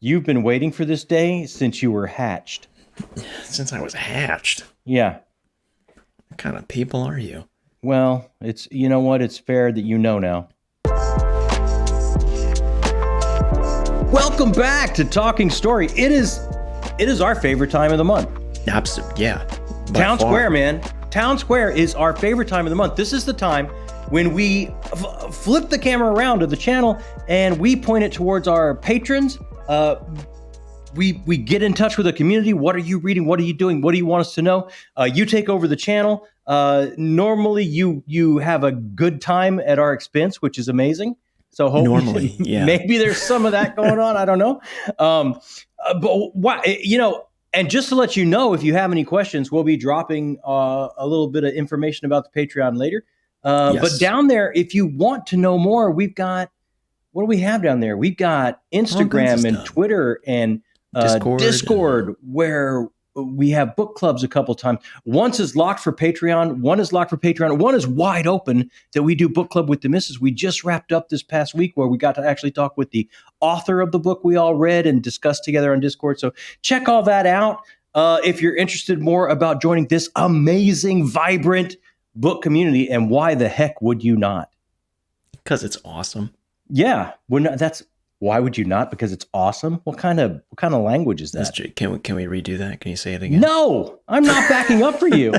You've been waiting for this day since you were hatched. Since I was hatched. Yeah. What kind of people are you? Well, you know what? It's fair that you know now. Welcome back to Talking Story. It is our favorite time of the month. Absolutely, yeah. Town Square, man. Town Square is our favorite time of the month. This is the time when we flip the camera around to the channel and we point it towards our patrons. We get in touch with the community. What are you reading? What are you doing? What do you want us to know? You take over the channel. Normally, you have a good time at our expense, which is amazing. So hopefully, yeah. Maybe there's some of that going on. I don't know. But why, and just to let you know, if you have any questions, we'll be dropping a little bit of information about the Patreon later. Yes. But down there, if you want to know more, we've got, what do we have down there? We've got Instagram and Twitter and Discord, where we have book clubs a couple times. Once is locked for Patreon. One is locked for Patreon. One is wide open that we do book club with the missus. We just wrapped up this past week where we got to actually talk with the author of the book we all read and discuss together on Discord. So check all that out. If you're interested more about joining this amazing, vibrant book community, and why the heck would you not? Because it's awesome. Yeah, why would you not? Because it's awesome. What kind of language is that? Can we redo that? Can you say it again? No, I'm not backing up for you.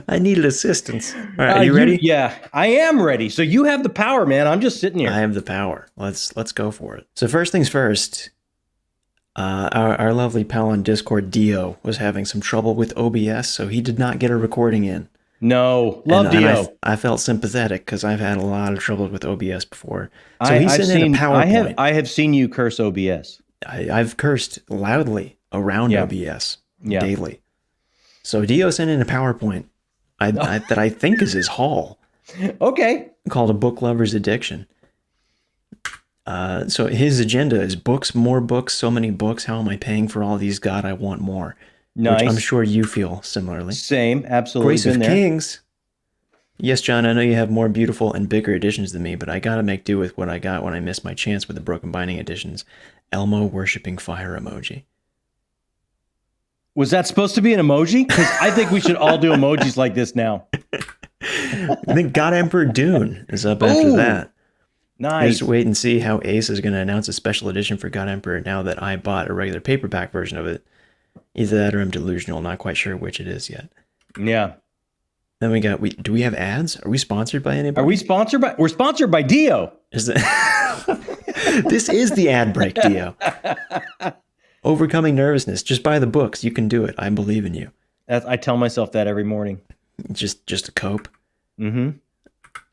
I needed assistance. All right, are you ready? Yeah, I am ready. So you have the power, man. I'm just sitting here. I have the power. Let's go for it. So first things first. Our lovely pal on Discord, Dio, was having some trouble with OBS, so he did not get a recording in. No, love Dio. I felt sympathetic because I've had a lot of trouble with OBS before. So he sent in a PowerPoint. I have seen you curse OBS. I've cursed loudly around OBS daily. So Dio sent in a PowerPoint that I think is his haul. Okay. Called A Book Lover's Addiction. So his agenda is books, more books, so many books. How am I paying for all these? God, I want more. Nice. Which I'm sure you feel similarly. Same, absolutely. Grace of Kings. Yes, John, I know you have more beautiful and bigger editions than me, but I gotta make do with what I got when I missed my chance with the broken binding editions. Elmo worshipping fire emoji. Was that supposed to be an emoji? Because I think we should all do emojis like this now. I think God Emperor Dune is up after that. Nice. Just wait and see how Ace is going to announce a special edition for God Emperor now that I bought a regular paperback version of it. Either that or I'm delusional, not quite sure which it is yet. Yeah. Then do we have ads? Are we sponsored by anybody? We're sponsored by Dio. This is the ad break, Dio. Overcoming nervousness. Just buy the books. You can do it. I believe in you. I tell myself that every morning. Just to cope. Mm-hmm.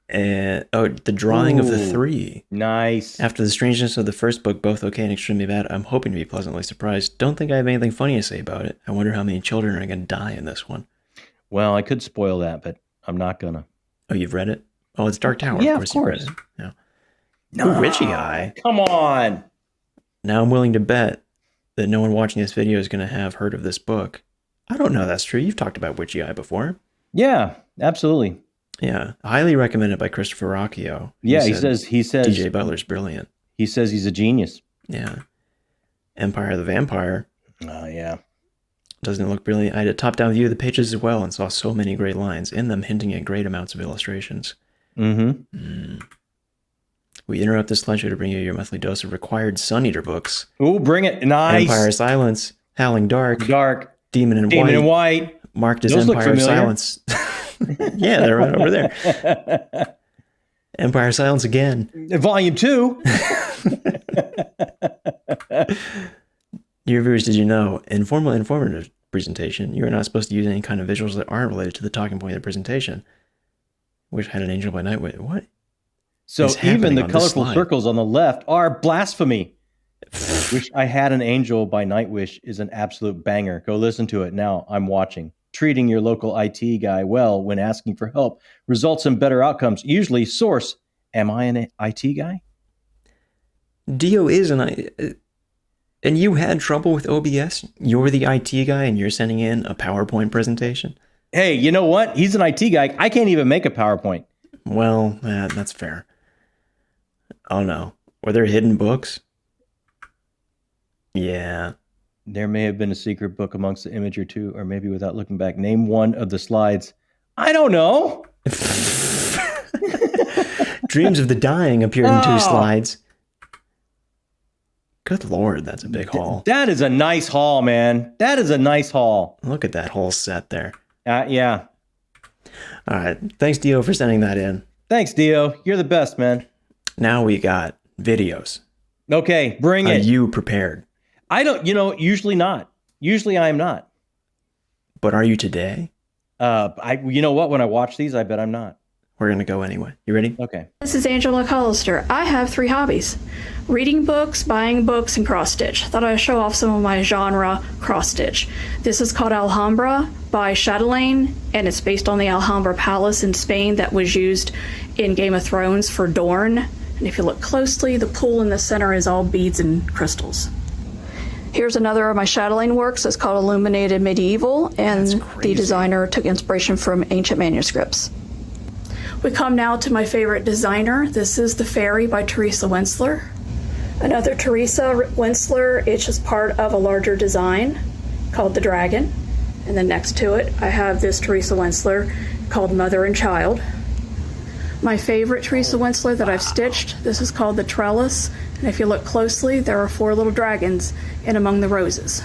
And the drawing of the three. Nice. After the strangeness of the first book, both okay and extremely bad, I'm hoping to be pleasantly surprised. Don't think I have anything funny to say about it. I wonder how many children are going to die in this one. Well, I could spoil that, but I'm not gonna. Oh, you've read it? Oh, it's Dark Tower. Yeah, of course. You've read it. Yeah. No, Ritchey guy. Come on. Now I'm willing to bet that no one watching this video is going to have heard of this book. I don't know that's true. You've talked about Ritchey eye before. Yeah, absolutely. Yeah, highly recommended by Christopher Rocchio. Yeah, he says DJ Butler's brilliant. He says he's a genius. Yeah. Empire of the Vampire. Yeah. Doesn't it look brilliant? I had a top-down view of the pages as well and saw so many great lines in them, hinting at great amounts of illustrations. Mm-hmm. We interrupt this slideshow to bring you your monthly dose of required Sun Eater books. Ooh, bring it. Nice. Empire of Silence, Howling Dark, Demon in White. Marked as Empire of Silence. Yeah, they're right over there. Empire of Silence again. Volume 2. Dear viewers, did you know, in formal informative presentation, you are not supposed to use any kind of visuals that aren't related to the talking point of the presentation. Wish I had an angel by night. Wait, what? So even the colorful circles on the left are blasphemy. Wish I had an angel by Nightwish is an absolute banger. Go listen to it now. I'm watching. Treating your local IT guy well when asking for help results in better outcomes. Usually, source, am I an IT guy? Dio is and you had trouble with OBS? You're the IT guy and you're sending in a PowerPoint presentation? Hey, you know what? He's an IT guy. I can't even make a PowerPoint. Well, that's fair. Oh no. Were there hidden books? Yeah. There may have been a secret book amongst the image or two, or maybe without looking back. Name one of the slides. I don't know. Dreams of the Dying appeared in 2 slides. Good Lord, that's a big haul. That is a nice haul, man. That is a nice haul. Look at that whole set there. Yeah. All right. Thanks, Dio, for sending that in. Thanks, Dio. You're the best, man. Now we got videos. Okay, bring it. Are you prepared? I don't, usually not. Usually I am not. But are you today? You know what? When I watch these, I bet I'm not. We're going to go anyway. You ready? Okay. This is Angela McCollister. I have 3 hobbies: reading books, buying books, and cross-stitch. Thought I'd show off some of my genre cross-stitch. This is called Alhambra by Chatelaine, and it's based on the Alhambra Palace in Spain that was used in Game of Thrones for Dorne. And if you look closely, the pool in the center is all beads and crystals. Here's another of my Chatelaine works. It's called Illuminated Medieval, and the designer took inspiration from ancient manuscripts. We come now to my favorite designer. This is The Fairy by Teresa Wentzler. Another Teresa Wentzler, it's just part of a larger design called The Dragon. And then next to it, I have this Teresa Wentzler called Mother and Child. My favorite Teresa Wentzler that I've stitched, this is called The Trellis. And if you look closely, there are 4 little dragons in among the roses.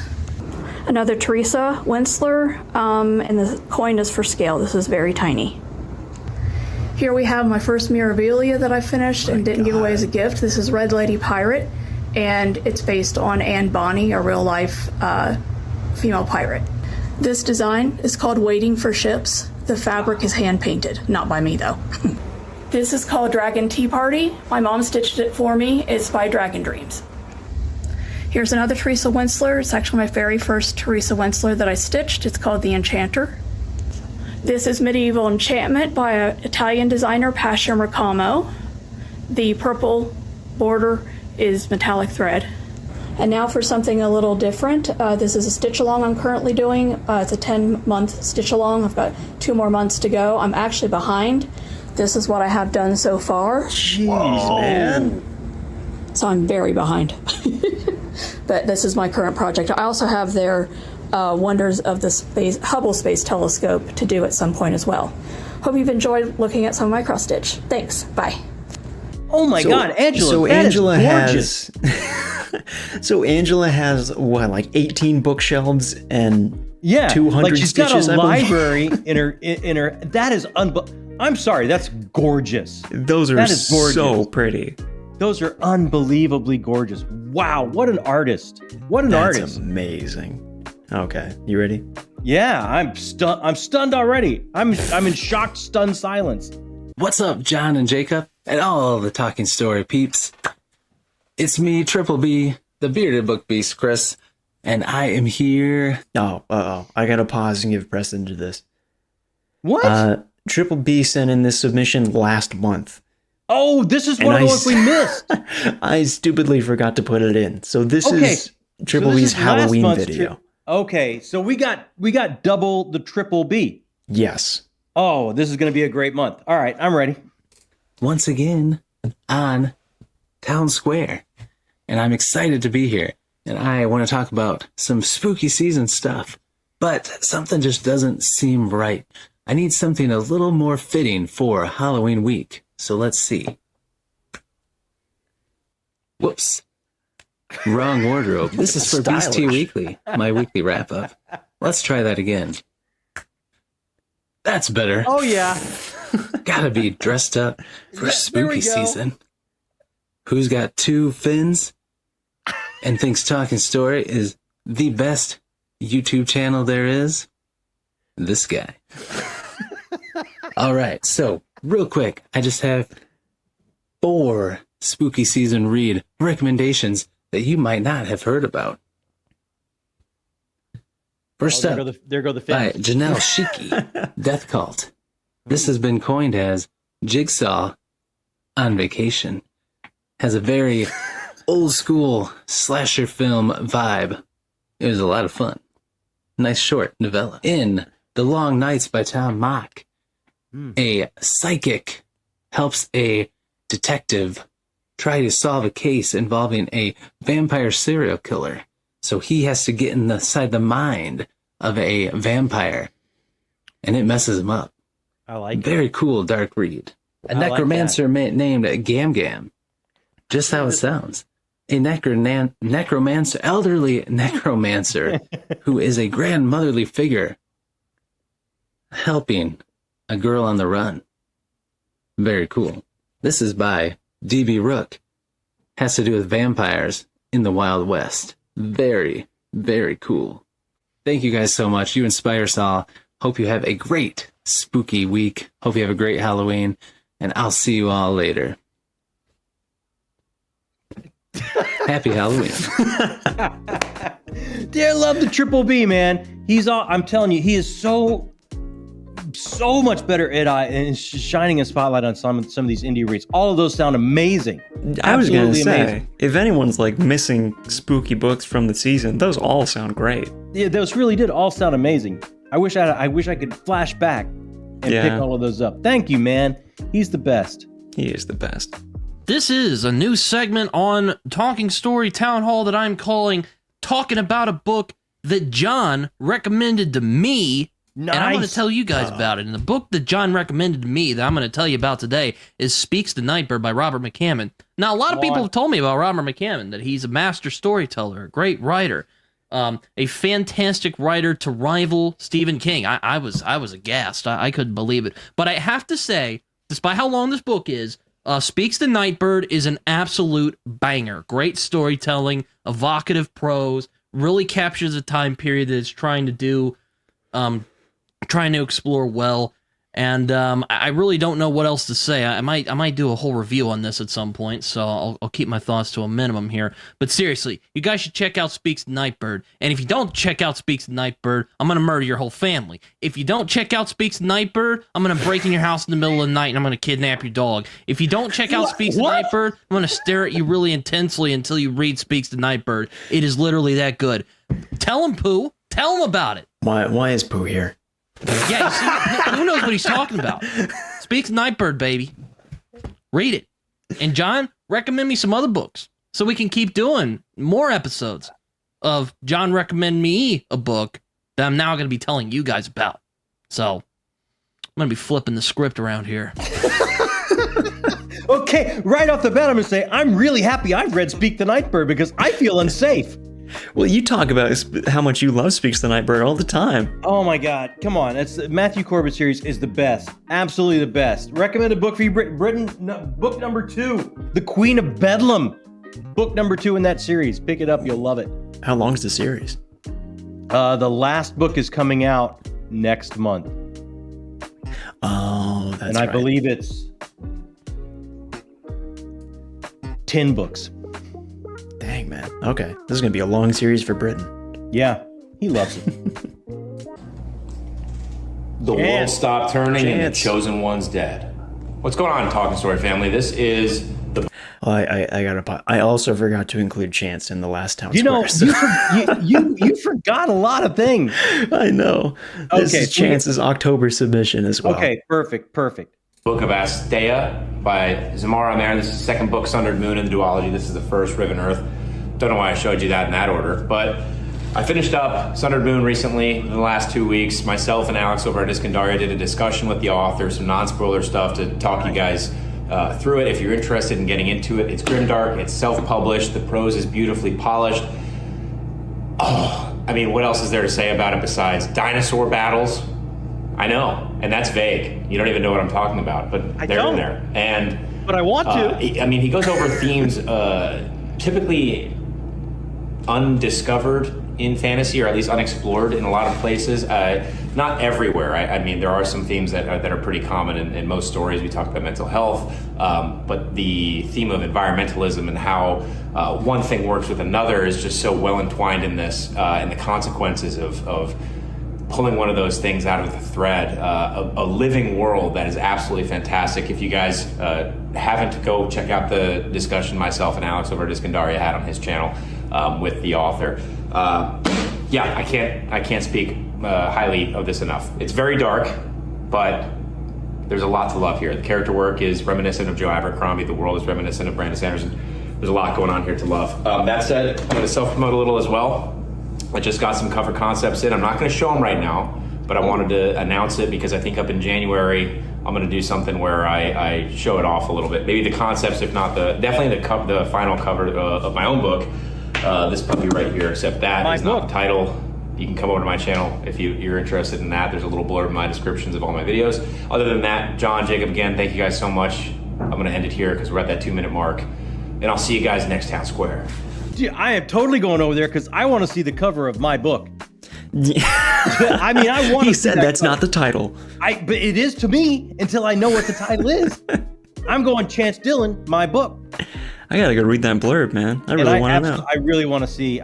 Another Teresa Wentzler, and the coin is for scale. This is very tiny. Here we have my first Mirabilia that I finished and didn't give away as a gift. This is Red Lady Pirate, and it's based on Anne Bonny, a real-life female pirate. This design is called Waiting for Ships. The fabric is hand-painted, not by me, though. This is called Dragon Tea Party. My mom stitched it for me. It's by Dragon Dreams. Here's another Teresa Wentzler. It's actually my very first Teresa Wentzler that I stitched. It's called The Enchanter. This is Medieval Enchantment by an Italian designer, Pascio Mercamo. The purple border is metallic thread. And now for something a little different. This is a stitch along I'm currently doing. It's a 10-month stitch along. I've got 2 more months to go. I'm actually behind. This is what I have done so far. Jeez, man. So I'm very behind. But this is my current project. I also have their Wonders of the Hubble Space Telescope to do at some point as well. Hope you've enjoyed looking at some of my cross stitch. Thanks. Bye. Oh my God, Angela! So that Angela is gorgeous. So Angela has what, like 18 bookshelves and 200 like she's stitches? got a library in her. That is I'm sorry, that's gorgeous. Those are so pretty. Those are unbelievably gorgeous. Wow, what an artist! What an artist! That's amazing. Okay, you ready? Yeah, I'm stunned already. I'm in shocked, stunned silence. What's up, John and Jacob, and all the Talking Story peeps? It's me, Triple B, the bearded book beast, Chris, and I am here. Oh, I gotta pause and give precedent to this. What? Triple B sent in this submission last month. Oh, this is one of the ones we missed. I stupidly forgot to put it in. So this is Triple B's Halloween video. Okay, so we got double the Triple B. Yes. Oh, this is going to be a great month. All right, I'm ready. Once again on Town Square, and I'm excited to be here. And I want to talk about some spooky season stuff, but something just doesn't seem right. I need something a little more fitting for Halloween week. So let's see. Whoops. Wrong wardrobe. This is for Beast Tea Weekly, my weekly wrap-up. Let's try that again. That's better. Oh, yeah. Gotta be dressed up for spooky season. Who's got 2 fins and thinks Talking Story is the best YouTube channel there is? This guy. All right, so real quick, I just have 4 spooky season read recommendations that you might not have heard about. First up, there go the by fins. Janelle Shiki, Death Cult. This has been coined as Jigsaw on Vacation. Has a very old school slasher film vibe. It was a lot of fun. Nice short novella. In The Long Nights by Tom Mock, a psychic helps a detective try to solve a case involving a vampire serial killer So he has to get inside the mind of a vampire, and it messes him up. I like Very cool dark read. A necromancer named Gam Gam. Just how it sounds. A necromancer, elderly necromancer, who is a grandmotherly figure, helping a girl on the run. Very cool. This is by D.B. Rook. Has to do with vampires in the Wild West. Very, very cool. Thank you guys so much. You inspire us all. Hope you have a great spooky week. Hope you have a great Halloween. And I'll see you all later. Happy Halloween. Dear love the Triple B, man. I'm telling you, he is so much better at and shining a spotlight on some of these indie reads. All of those sound amazing. I was going to say, amazing. If anyone's like missing spooky books from the season, those all sound great. Yeah, those really did all sound amazing. I wish I could flash back and pick all of those up. Thank you, man. He's the best. He is the best. This is a new segment on Talking Story Town Hall that I'm calling Talking About a Book That John Recommended to Me. Nice. And I'm going to tell you guys about it. And the book that John recommended to me that I'm going to tell you about today is Speaks the Nightbird by Robert McCammon. Now, a lot of people have told me about Robert McCammon, that he's a master storyteller, a great writer, a fantastic writer to rival Stephen King. I was aghast. I couldn't believe it. But I have to say, despite how long this book is, Speaks the Nightbird is an absolute banger. Great storytelling, evocative prose, really captures the time period that it's trying to do, trying to explore well. And I really don't know what else to say. I might do a whole review on this at some point, so I'll keep my thoughts to a minimum here. But seriously, you guys should check out Speaks the Nightbird. And if you don't check out Speaks the Nightbird, I'm going to murder your whole family. If you don't check out Speaks the Nightbird, I'm going to break in your house in the middle of the night and I'm going to kidnap your dog. If you don't check out Speaks the Nightbird, I'm going to stare at you really intensely until you read Speaks the Nightbird. It is literally that good. Tell him, Pooh. Tell him about it. Why is Pooh here? Yeah, you see, who knows what he's talking about? Speaks Nightbird, baby. Read it. And John, recommend me some other books so we can keep doing more episodes of John recommend me a book that I'm now going to be telling you guys about. So I'm going to be flipping the script around here. Okay, right off the bat, I'm going to say I'm really happy I've read Speak the Nightbird because I feel unsafe. Well, you talk about how much you love Speaks the Nightbird all the time. Oh my God, come on. Matthew Corbett series is the best. Absolutely the best. Recommended book for you, Britain, book number 2, The Queen of Bedlam. Book number 2 in that series. Pick it up, you'll love it. How long is the series? The last book is coming out next month. Oh, that's right. And I believe it's 10 books. Dang, man. Okay, this is going to be a long series for Britain. Yeah, he loves it. The world stopped turning and the chosen one's dead. What's going on, Talking Story family? This is the... Well, I also forgot to include Chance in the last town. You know, you forgot a lot of things. I know. This is Chance's October submission as well. Okay, perfect. Book of Asteia by Zamara Marin. This is the second book, Sundered Moon in the duology. This is the first, Riven Earth. Don't know why I showed you that in that order, but I finished up Sundered Moon recently in the last 2 weeks. Myself and Alex over at Iskandaria did a discussion with the author, some non-spoiler stuff to talk you guys through it if you're interested in getting into it. It's grimdark, it's self-published, the prose is beautifully polished. Oh, I mean, what else is there to say about it besides dinosaur battles? I know, and that's vague. You don't even know what I'm talking about, but they're in there. But I want to. I mean, he goes over themes typically undiscovered in fantasy, or at least unexplored in a lot of places. Not everywhere. I mean, there are some themes that are pretty common in most stories. We talk about mental health, but the theme of environmentalism and how one thing works with another is just so well entwined in this, and the consequences of pulling one of those things out of the thread. A living world that is absolutely fantastic. If you guys haven't, go check out the discussion myself and Alex over at Iskandaria had on his channel with the author. Yeah, I can't speak highly of this enough. It's very dark, but there's a lot to love here. The character work is reminiscent of Joe Abercrombie. The world is reminiscent of Brandon Sanderson. There's a lot going on here to love. That said, I'm going to self-promote a little as well. I just got some cover concepts in. I'm not going to show them right now, but I wanted to announce it because I think up in January I'm going to do something where I show it off a little bit. Maybe the concepts, if not definitely the final cover of my own book. This puppy right here, except that is not the title. You can come over to my channel if you're interested in that. There's a little blurb in my descriptions of all my videos. Other than that, John, Jacob, again, thank you guys so much. I'm going to end it here because we're at that 2-minute mark. And I'll see you guys next Town Square. Dude, I am totally going over there because I want to see the cover of my book. I mean, I want to. He said that's not the title. But it is to me until I know what the title is. I'm going Chance Dillon, my book. I gotta go read that blurb, man. I really want to know. I really want to see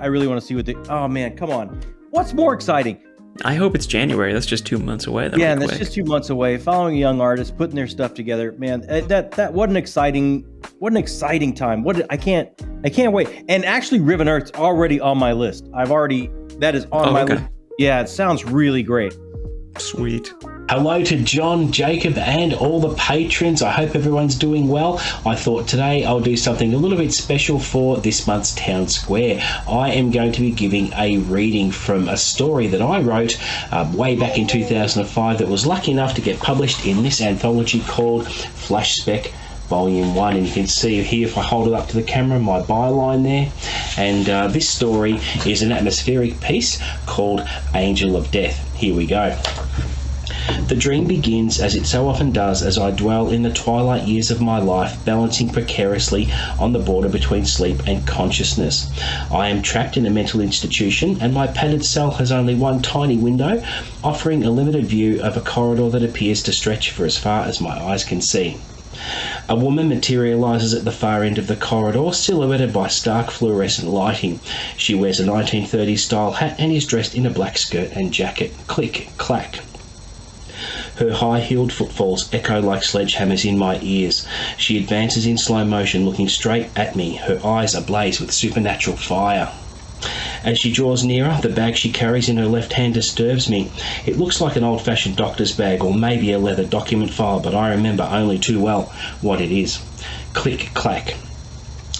what the. Oh man, come on. What's more exciting? I hope it's January. That's just 2 months away. Yeah, and that's just 2 months away. Following a young artist, putting their stuff together, man. That what an exciting time. I can't wait. And actually, Riven Earth's already on my list. That is on my list. Yeah, it sounds really great. Sweet. Hello to John, Jacob, and all the patrons. I hope everyone's doing well. I thought today I'll do something a little bit special for this month's Town Square. I am going to be giving a reading from a story that I wrote way back in 2005 that was lucky enough to get published in this anthology called Flash Spec Volume 1, and you can see here, if I hold it up to the camera, my byline there. And this story is an atmospheric piece called Angel of Death. Here we go. The dream begins, as it so often does, as I dwell in the twilight years of my life, balancing precariously on the border between sleep and consciousness. I am trapped in a mental institution, and my padded cell has only one tiny window, offering a limited view of a corridor that appears to stretch for as far as my eyes can see. A woman materialises at the far end of the corridor, silhouetted by stark fluorescent lighting. She wears a 1930s style hat and is dressed in a black skirt and jacket. Click, clack. Her high-heeled footfalls echo like sledgehammers in my ears. She advances in slow motion, looking straight at me, her eyes ablaze with supernatural fire. As she draws nearer, the bag she carries in her left hand disturbs me. It looks like an old-fashioned doctor's bag or maybe a leather document file, but I remember only too well what it is. Click, clack.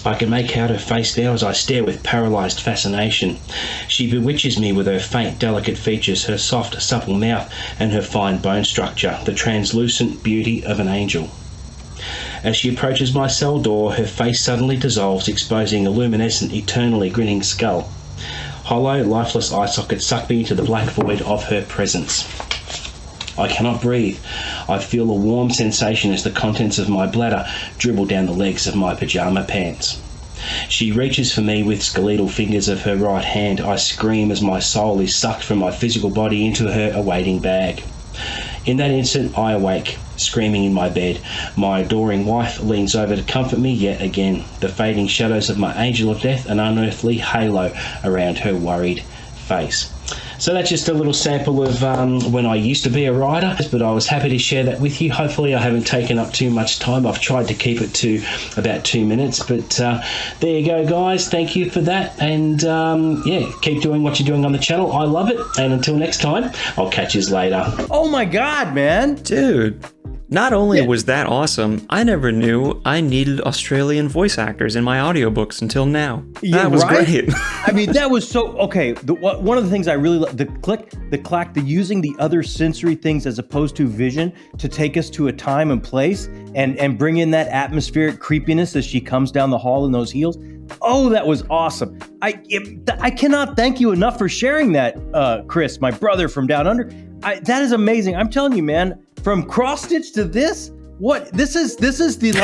I can make out her face now as I stare with paralysed fascination. She bewitches me with her faint, delicate features, her soft, supple mouth, and her fine bone structure, the translucent beauty of an angel. As she approaches my cell door, her face suddenly dissolves, exposing a luminescent, eternally grinning skull. Hollow, lifeless eye sockets suck me into the black void of her presence. I cannot breathe. I feel a warm sensation as the contents of my bladder dribble down the legs of my pyjama pants. She reaches for me with skeletal fingers of her right hand. I scream as my soul is sucked from my physical body into her awaiting bag. In that instant, I awake, screaming in my bed. My adoring wife leans over to comfort me yet again, the fading shadows of my angel of death, an unearthly halo around her worried face. So that's just a little sample of when I used to be a writer, but I was happy to share that with you. Hopefully I haven't taken up too much time. I've tried to keep it to about 2 minutes, but there you go, guys. Thank you for that, and yeah, keep doing what you're doing on the channel. I love it, and until next time, I'll catch you later. Oh my God, man. Dude. Not only was that awesome, I never knew I needed Australian voice actors in my audiobooks until now. That was great. I mean, that was so, okay, one of the things I really love, the click, the clack, the using the other sensory things as opposed to vision to take us to a time and place and bring in that atmospheric creepiness as she comes down the hall in those heels. Oh, that was awesome. I cannot thank you enough for sharing that, Chris, my brother from down under. That is amazing. I'm telling you, man. From cross stitch to this, this is the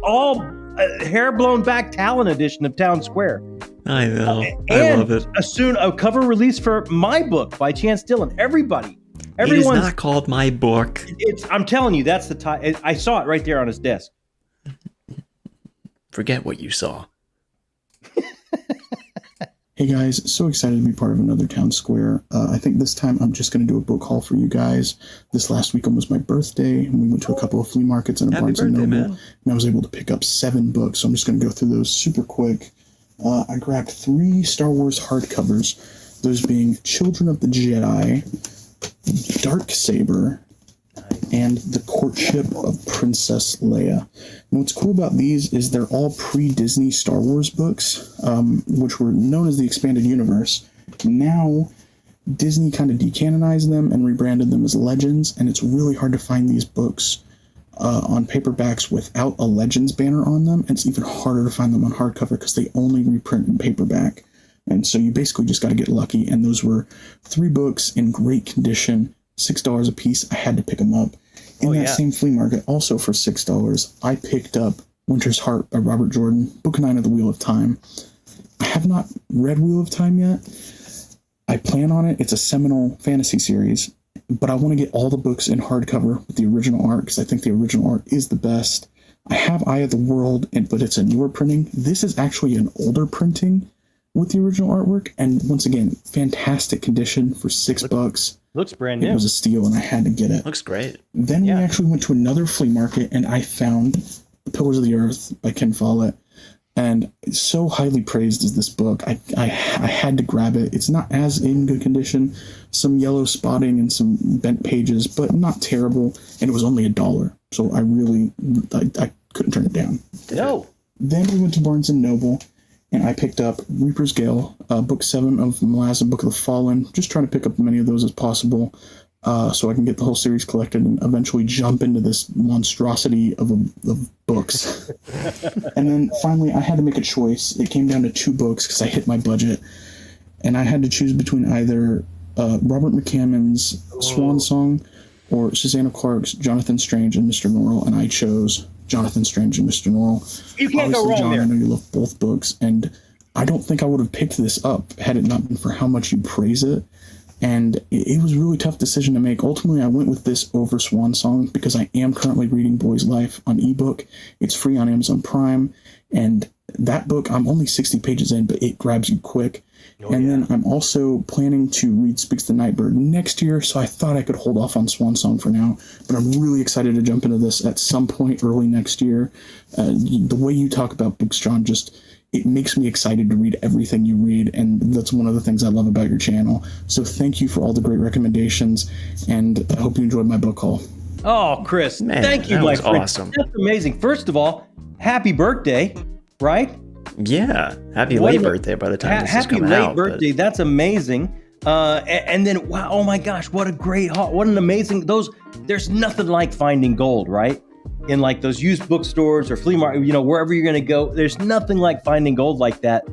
all hair blown back Talon edition of Town Square. I know. I love it. A cover release for my book by Chance Dillon. Everyone's it is not called my book. I'm telling you, that's the title. I saw it right there on his desk. Forget what you saw. Hey guys, so excited to be part of another Town Square. I think this time I'm just going to do a book haul for you guys. This last weekend was my birthday, and we went to a couple of flea markets and a Barnes & Noble, and I was able to pick up 7 books, so I'm just going to go through those super quick. I grabbed 3 Star Wars hardcovers, those being Children of the Jedi, Darksaber, and The Courtship of Princess Leia. And what's cool about these is they're all pre-Disney Star Wars books, which were known as the Expanded Universe. Now, Disney kind of decanonized them and rebranded them as Legends, and it's really hard to find these books on paperbacks without a Legends banner on them, and it's even harder to find them on hardcover because they only reprint in paperback. And so you basically just got to get lucky, and those were 3 books in great condition, $6 a piece. I had to pick them up. In that same flea market, also for $6, I picked up Winter's Heart by Robert Jordan, Book 9 of the Wheel of Time. I have not read Wheel of Time yet. I plan on it. It's a seminal fantasy series, but I want to get all the books in hardcover with the original art because I think the original art is the best. I have Eye of the World, but it's a newer printing. This is actually an older printing with the original artwork, and once again, fantastic condition for $6. Looks brand new. It was a steal, and I had to get it. Looks great. Then we actually went to another flea market, and I found The Pillars of the Earth by Ken Follett. And so highly praised is this book. I had to grab it. It's not as in good condition. Some yellow spotting and some bent pages, but not terrible. And it was only $1. So I couldn't turn it down. No. Then we went to Barnes & Noble, and I picked up Reaper's Gale, Book 7 of Malazan, Book of the Fallen. Just trying to pick up as many of those as possible so I can get the whole series collected and eventually jump into this monstrosity of books. And then finally, I had to make a choice. It came down to 2 books because I hit my budget. And I had to choose between either Robert McCammon's Swan Song or Susanna Clark's Jonathan Strange and Mr. Norrell, and I chose Jonathan Strange and Mr. Norrell. You can't Obviously, go wrong John, there. I know you love both books, and I don't think I would have picked this up had it not been for how much you praise it. And it was a really tough decision to make. Ultimately, I went with this over Swan Song because I am currently reading Boy's Life on ebook. It's free on Amazon Prime, and that book, I'm only 60 pages in, but it grabs you quick. Then I'm also planning to read Speaks the Nightbird next year, so I thought I could hold off on Swan Song for now, but I'm really excited to jump into this at some point early next year. The way you talk about books, John, it makes me excited to read everything you read, and that's one of the things I love about your channel. So thank you for all the great recommendations, and I hope you enjoyed my book haul. Oh, Chris, Man, thank you, that my was friend. awesome. That's amazing. First of all, happy birthday, right? Yeah. Happy late birthday by the time this is happy coming late out. birthday. That's amazing. And then, wow, oh my gosh, what a great haul. What an amazing, there's nothing like finding gold, right? In like those used bookstores or flea market, wherever you're going to go, there's nothing like finding gold like that.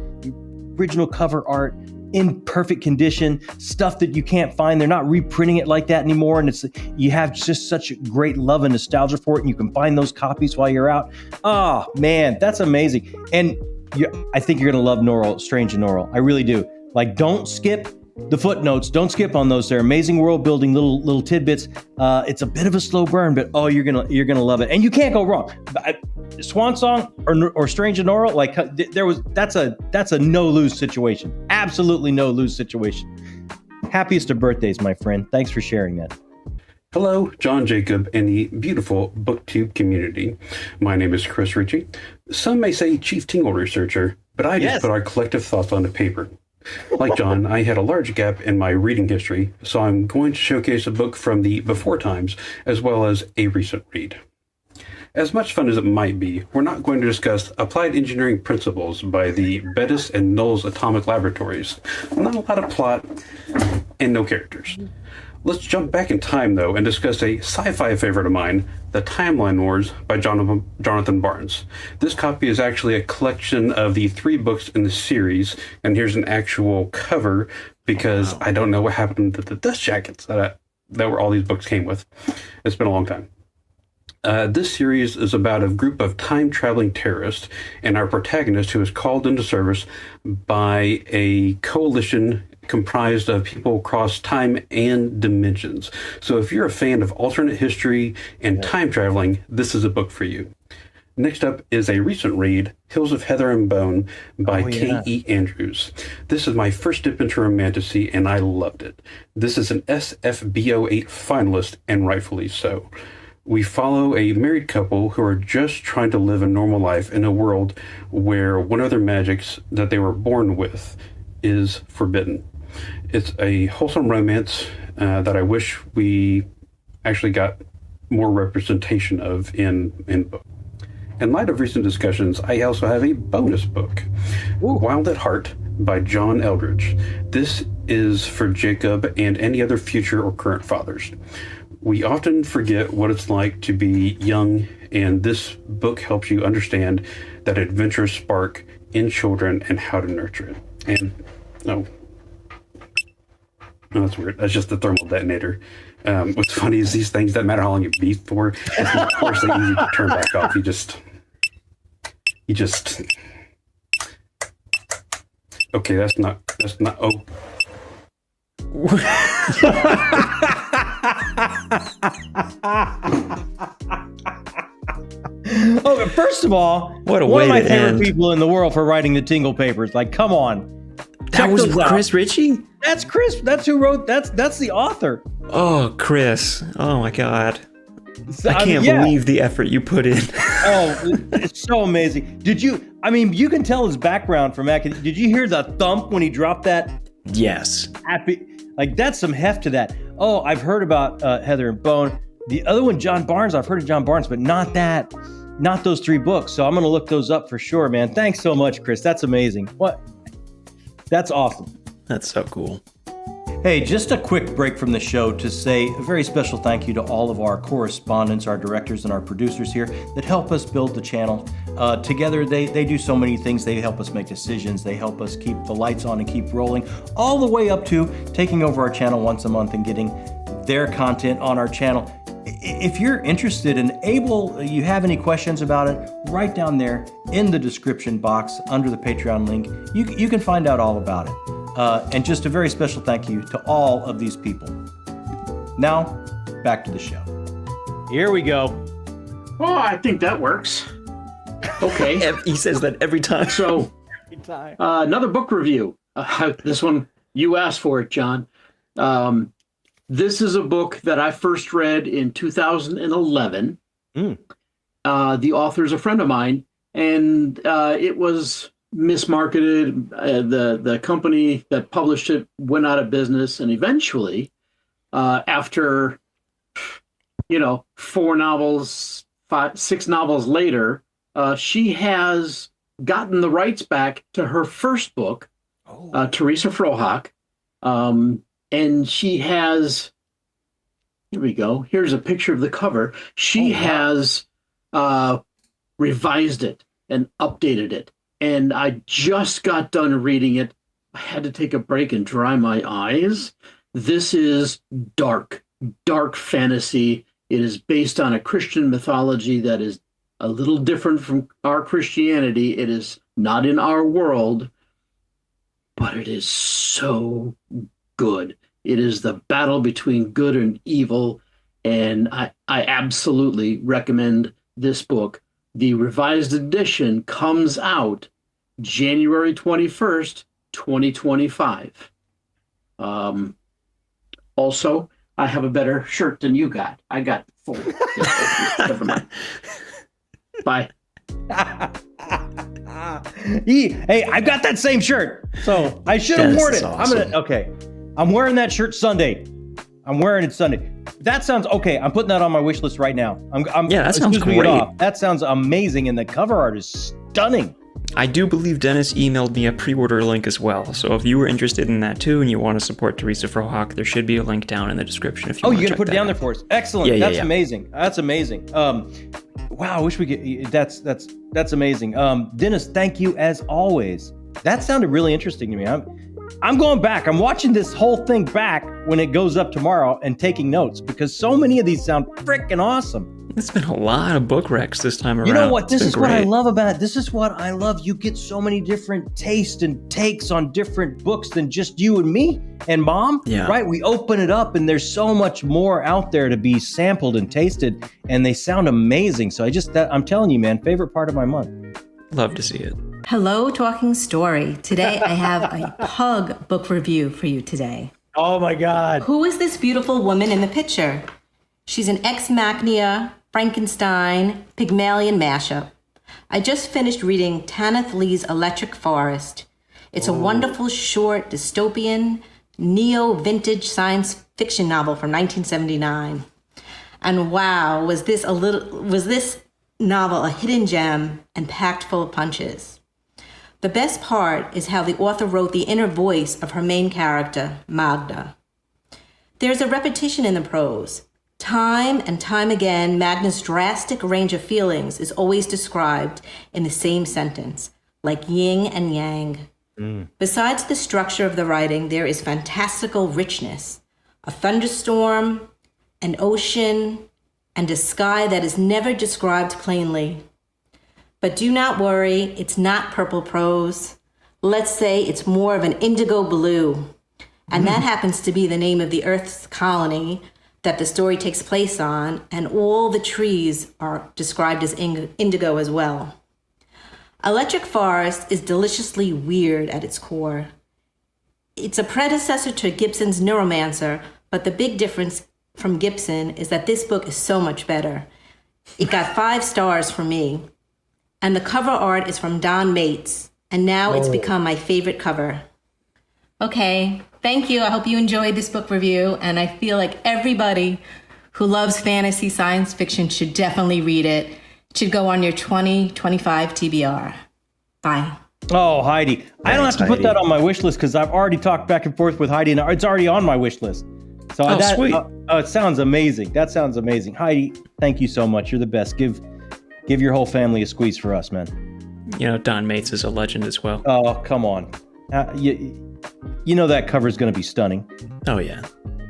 Original cover art in perfect condition, stuff that you can't find. They're not reprinting it like that anymore. And you have just such a great love and nostalgia for it. And you can find those copies while you're out. Oh man, that's amazing. And I think you're going to love Norrell, Strange and Norrell. I really do. Like, don't skip the footnotes. Don't skip on those. They're amazing world building little tidbits. It's a bit of a slow burn, but you're gonna love it, and you can't go wrong. Swan Song or Strange and Norrell, like that's a no lose situation. Absolutely no lose situation. Happiest of birthdays, my friend. Thanks for sharing that. Hello, John, Jacob, and the beautiful BookTube community. My name is Chris Ritchey. Some may say Chief Tingle Researcher, but I just put our collective thoughts onto paper. Like John, I had a large gap in my reading history, so I'm going to showcase a book from the before times, as well as a recent read. As much fun as it might be, we're not going to discuss Applied Engineering Principles by the Bettis and Knowles Atomic Laboratories. Not a lot of plot, and no characters. Let's jump back in time, though, and discuss a sci-fi favorite of mine, The Timeline Wars by Jonathan Barnes. This copy is actually a collection of the 3 books in the series, and here's an actual cover, because I don't know what happened to the dust jackets that were all these books came with. It's been a long time. This series is about a group of time-traveling terrorists, and our protagonist, who is called into service by a coalition comprised of people across time and dimensions. So if you're a fan of alternate history and time traveling, this is a book for you. Next up is a recent read, Hills of Heather and Bone by K.E. Andrews. This is my first dip into romantasy, and I loved it. This is an SFBO8 finalist, and rightfully so. We follow a married couple who are just trying to live a normal life in a world where one of their magics that they were born with is forbidden. It's a wholesome romance that I wish we actually got more representation of in book. In light of recent discussions, I also have a bonus book, Wild at Heart by John Eldridge. This is for Jacob and any other future or current fathers. We often forget what it's like to be young, and this book helps you understand that adventurous spark in children and how to nurture it. And, no, that's weird. That's just the thermal detonator. What's funny is these things, doesn't matter how long you beef for, it's notoriously easy to turn back off. You just, okay, that's not, oh. Oh, first of all, what a one way of my to favorite end. people in the world for writing the Tingle Papers. Like, come on. That was Chris Ritchie? That's Chris. That's who wrote. That's the author. Oh, Chris. Oh my God. So, I can't believe the effort you put in. Oh, it's so amazing. Did you? I mean, you can tell his background from academia. Did you hear the thump when he dropped that? Yes. Happy. Like, that's some heft to that. Oh, I've heard about Heather and Bone. The other one, John Barnes. I've heard of John Barnes, but not that. Not those 3 books. So I'm going to look those up for sure, man. Thanks so much, Chris. That's amazing. What? That's awesome. That's so cool. Hey, just a quick break from the show to say a very special thank you to all of our correspondents, our directors, and our producers here that help us build the channel. Together, they do so many things. They help us make decisions. They help us keep the lights on and keep rolling, all the way up to taking over our channel once a month and getting their content on our channel. If you're interested and able, you have any questions about it, right down there in the description box under the Patreon link, you can find out all about it. And just a very special thank you to all of these people. Now, back to the show. Here we go. Oh, I think that works. Okay. He says that every time. So, another book review. This one, you asked for it, John. This is a book that I first read in 2011. The author's a friend of mine, and it was mismarketed. The company that published it went out of business, and eventually, after 4 novels, 6 novels later, she has gotten the rights back to her first book, Teresa FROHOCK. And she has, here we go. Here's a picture of the cover. She has revised it and updated it. And I just got done reading it. I had to take a break and dry my eyes. This is dark fantasy. It is based on a Christian mythology that is a little different from our Christianity. It is not in our world, but it is so good. It is the battle between good and evil, and I absolutely recommend this book. The revised edition comes out January 21st, 2025. Also, I have a better shirt than you got. I got 4. Never mind. Bye. Hey, I got that same shirt, so I should have worn it. Awesome. I'm wearing that shirt Sunday. I'm wearing it Sunday. That sounds okay. I'm putting that on my wish list right now. That sounds great. That sounds amazing, and the cover art is stunning. I do believe Dennis emailed me a pre-order link as well. So if you were interested in that too, and you want to support Teresa FROHOCK, there should be a link down in the description. If you you're gonna put it down there for us. Excellent. Yeah, That's amazing. That's amazing. Wow, I wish we could. That's amazing. Dennis, thank you as always. That sounded really interesting to me. I'm going back. I'm watching this whole thing back when it goes up tomorrow and taking notes because so many of these sound freaking awesome. It's been a lot of book recs this time around. You know what? This is what I great. love about it. This is what I love. You get so many different tastes and takes on different books than just you and me and Mom. Yeah. Right? We open it up and there's so much more out there to be sampled and tasted, and they sound amazing. So I'm telling you, man, favorite part of my month. Love to see it. Hello, Talking Story. Today I have a Pug book review for you today. Oh my God. Who is this beautiful woman in the picture? She's an Ex Machina, Frankenstein, Pygmalion mashup. I just finished reading Tanith Lee's Electric Forest. It's a wonderful, short, dystopian, neo-vintage science fiction novel from 1979. And wow, was this novel a hidden gem and packed full of punches. The best part is how the author wrote the inner voice of her main character, Magda. There's a repetition in the prose. Time and time again, Magda's drastic range of feelings is always described in the same sentence, like yin and yang. Besides the structure of the writing, there is fantastical richness, a thunderstorm, an ocean, and a sky that is never described plainly. But do not worry, it's not purple prose. Let's say it's more of an indigo blue. And that happens to be the name of the Earth's colony that the story takes place on, and all the trees are described as indigo as well. Electric Forest is deliciously weird at its core. It's a predecessor to Gibson's Neuromancer, but the big difference from Gibson is that this book is so much better. It got 5 stars from me. And the cover art is from Don Mates, and now it's become my favorite cover. Okay, thank you. I hope you enjoyed this book review, and I feel like everybody who loves fantasy science fiction should definitely read it. It should go on your 2025 TBR. Bye. Oh, Heidi. I don't have to put that on my wish list because I've already talked back and forth with Heidi, and it's already on my wish list. So sweet. It sounds amazing. That sounds amazing. Heidi, thank you so much. You're the best. Give your whole family a squeeze for us, man. You know, Don Mates is a legend as well. Oh, come on. You know that cover's going to be stunning. Oh, yeah.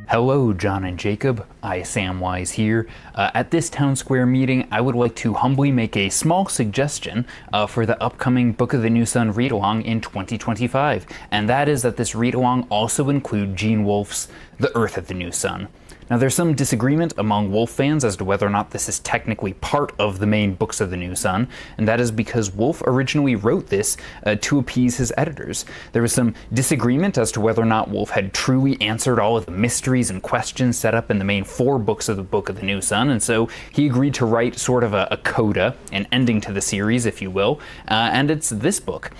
Hello, John and Jacob. iSamwise here. At this Town Square meeting, I would like to humbly make a small suggestion for the upcoming Book of the New Sun read-along in 2025, and that is that this read-along also include Gene Wolfe's The Earth of the New Sun. Now, there's some disagreement among Wolfe fans as to whether or not this is technically part of the main Books of the New Sun, and that is because Wolfe originally wrote this to appease his editors. There was some disagreement as to whether or not Wolfe had truly answered all of the mysteries and questions set up in the main 4 books of the Book of the New Sun, and so he agreed to write sort of a coda, an ending to the series, if you will, and it's this book.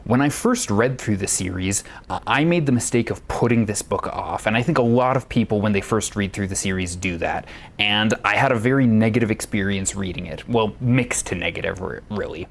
When I first read through the series, I made the mistake of putting this book off, and I think a lot of people, when they first read through the series, do that, and I had a very negative experience reading it. Well, mixed to negative, really.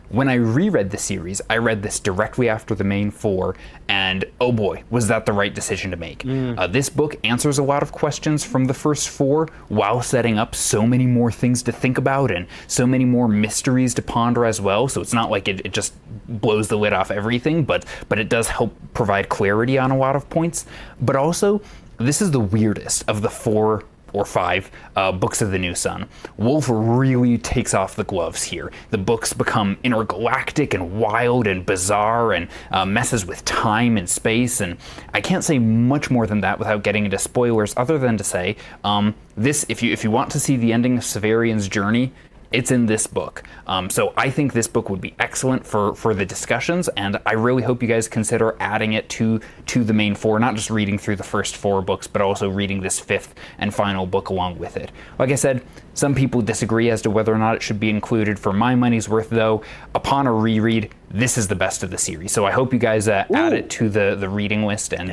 When I reread the series, I read this directly after the main 4, and oh boy, was that the right decision to make. This book answers a lot of questions from the first 4 while setting up so many more things to think about and so many more mysteries to ponder as well, so it's not like it just blows the lid off everything, but it does help provide clarity on a lot of points. But also, this is the weirdest of the 4 or 5 books of the New Sun. Wolfe really takes off the gloves here. The books become intergalactic and wild and bizarre and messes with time and space, and I can't say much more than that without getting into spoilers, other than to say, this, if you want to see the ending of Severian's journey, it's in this book. So I think this book would be excellent for the discussions, and I really hope you guys consider adding it to the main 4, not just reading through the first 4 books, but also reading this 5th and final book along with it. Like I said, some people disagree as to whether or not it should be included. For my money's worth, though, upon a reread, this is the best of the series. So I hope you guys add it to the reading list, and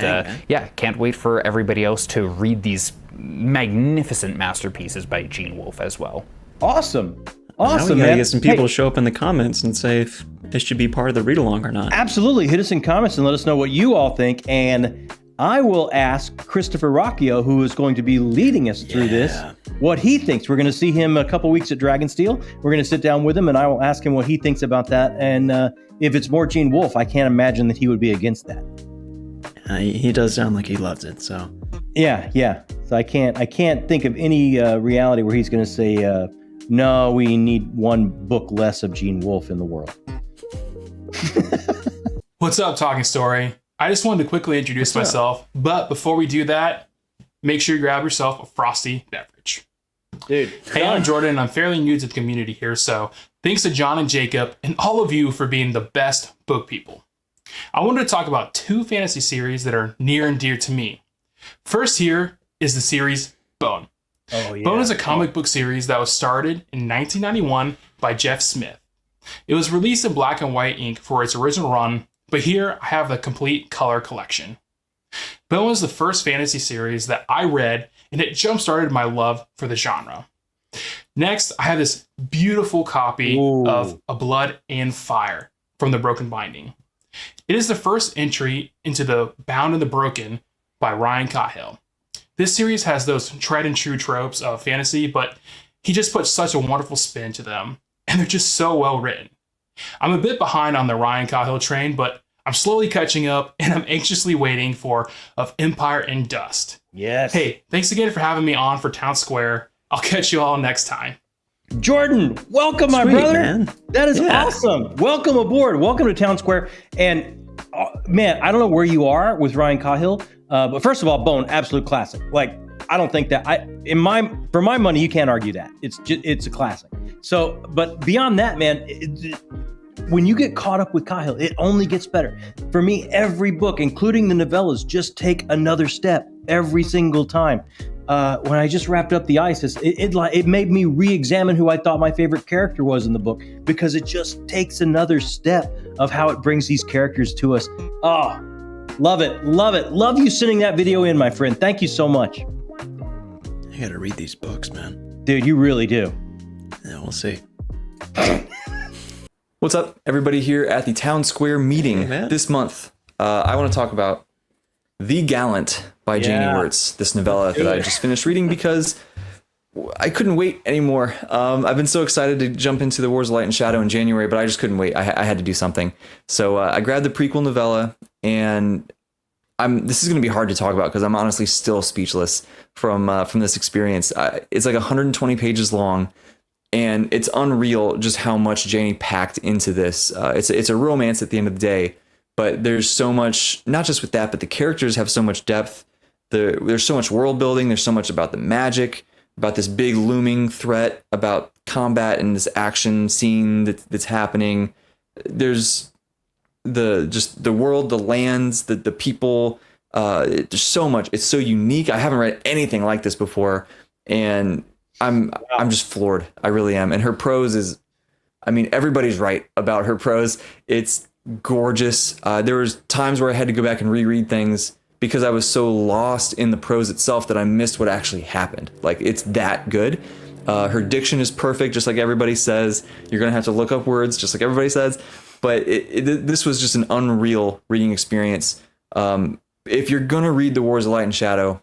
can't wait for everybody else to read these magnificent masterpieces by Gene Wolfe as well. Awesome, now we gotta man. get some people to show up in the comments and say if this should be part of the read-along or not. Absolutely. Hit us in comments and let us know what you all think. And I will ask Christopher Rocchio, who is going to be leading us through this, what he thinks. We're going to see him a couple weeks at Dragonsteel. We're going to sit down with him, and I will ask him what he thinks about that. And if it's more Gene Wolfe, I can't imagine that he would be against that. He does sound like he loves it, so. Yeah. So I can't think of any reality where he's going to say, no, we need one book less of Gene Wolfe in the world. What's up, Talking Story? I just wanted to quickly introduce myself, but before we do that, make sure you grab yourself a frosty beverage. Dude. Hey, I'm Jordan, and I'm fairly new to the community here, so thanks to John and Jacob and all of you for being the best book people. I wanted to talk about 2 fantasy series that are near and dear to me. First here is the series Bone. Oh, yeah. Bone is a comic book series that was started in 1991 by Jeff Smith. It was released in black and white ink for its original run, but here I have the complete color collection. Bone was the first fantasy series that I read, and it jump-started my love for the genre. Next, I have this beautiful copy of A Blood and Fire from the Broken Binding. It is the first entry into the Bound and the Broken by Ryan Cahill. This series has those tried and true tropes of fantasy, but he just puts such a wonderful spin to them, and they're just so well written. I'm a bit behind on the Ryan Cahill train, but I'm slowly catching up, and I'm anxiously waiting for Of Empire and Dust. Yes. Hey, thanks again for having me on for Town Square. I'll catch you all next time. Jordan, welcome, my brother. Man. That is awesome. Welcome aboard. Welcome to Town Square. And man, I don't know where you are with Ryan Cahill, but first of all, Bone, absolute classic. Like, I don't think that for my money, you can't argue that. It's a classic. So, but beyond that, man, when you get caught up with Cahill, it only gets better. For me, every book, including the novellas, just take another step every single time. When I just wrapped up the ISIS, it made me re-examine who I thought my favorite character was in the book, because it just takes another step of how it brings these characters to us. Oh, love it. Love it. Love you sending that video in, my friend. Thank you so much. I gotta read these books, man. Dude, you really do. Yeah, we'll see. What's up, everybody here at the Town Square meeting this month? I want to talk about The Gallant by JANNY WURTS, this novella that I just finished reading because I couldn't wait anymore. I've been so excited to jump into the Wars of Light and Shadow in January, but I just couldn't wait. I had to do something. So I grabbed the prequel novella, and this is going to be hard to talk about because I'm honestly still speechless from this experience. It's like 120 pages long, and it's unreal just how much JANNY packed into this. It's a romance at the end of the day, but there's so much, not just with that, but the characters have so much depth. There's so much world building. There's so much about the magic, about this big looming threat, about combat and this action scene that's happening. There's the world, the lands, the people. There's so much. It's so unique. I haven't read anything like this before, and I'm just floored. I really am. And her prose is, I mean, everybody's right about her prose. It's gorgeous. There was times where I had to go back and reread things because I was so lost in the prose itself that I missed what actually happened. Like, it's that good. Her diction is perfect, just like everybody says. You're gonna have to look up words, just like everybody says. But this was just an unreal reading experience. If you're gonna read The Wars of Light and Shadow,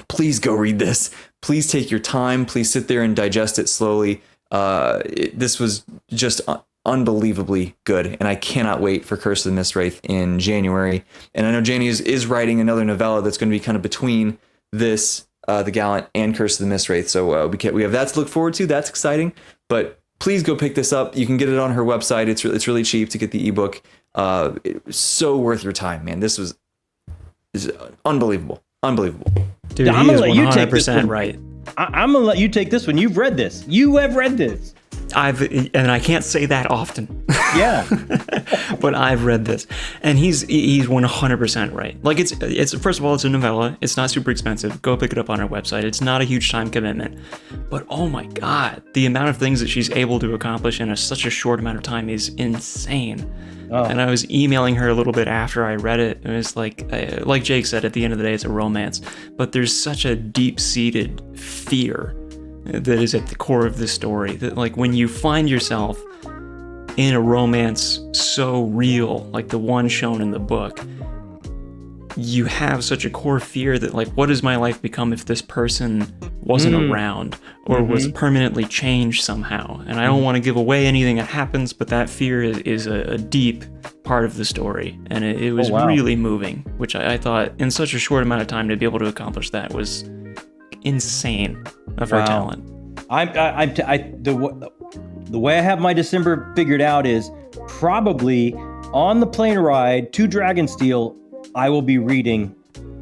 please go read this. Please take your time. Please sit there and digest it slowly. This was just unbelievably good, and I cannot wait for Curse of the Mistwraith in January. And I know JANNY is writing another novella that's going to be kind of between this, The Gallant, and Curse of the Mistwraith. So we have that to look forward to. That's exciting. But please go pick this up. You can get it on her website. It's really cheap to get the ebook. It's so worth your time, man. This is unbelievable. Unbelievable. Dude, he is 100% right. I'm gonna let you take this one. You've read this. You have read this. And I can't say that often. Yeah. But I've read this, and he's 100% right. Like, it's first of all, it's a novella. It's not super expensive. Go pick it up on our website. It's not a huge time commitment, but oh my God, the amount of things that she's able to accomplish in such a short amount of time is insane. Oh. And I was emailing her a little bit after I read it. It was like Jake said, at the end of the day, it's a romance, but there's such a deep-seated fear that is at the core of this story, that like when you find yourself in a romance so real, like the one shown in the book, you have such a core fear that, like, what does my life become if this person wasn't around or was permanently changed somehow? And I don't want to give away anything that happens, but that fear is a deep part of the story, and it was really moving, which I thought in such a short amount of time to be able to accomplish that was insane of her talent. The way I have my December figured out is probably on the plane ride to Dragonsteel, I will be reading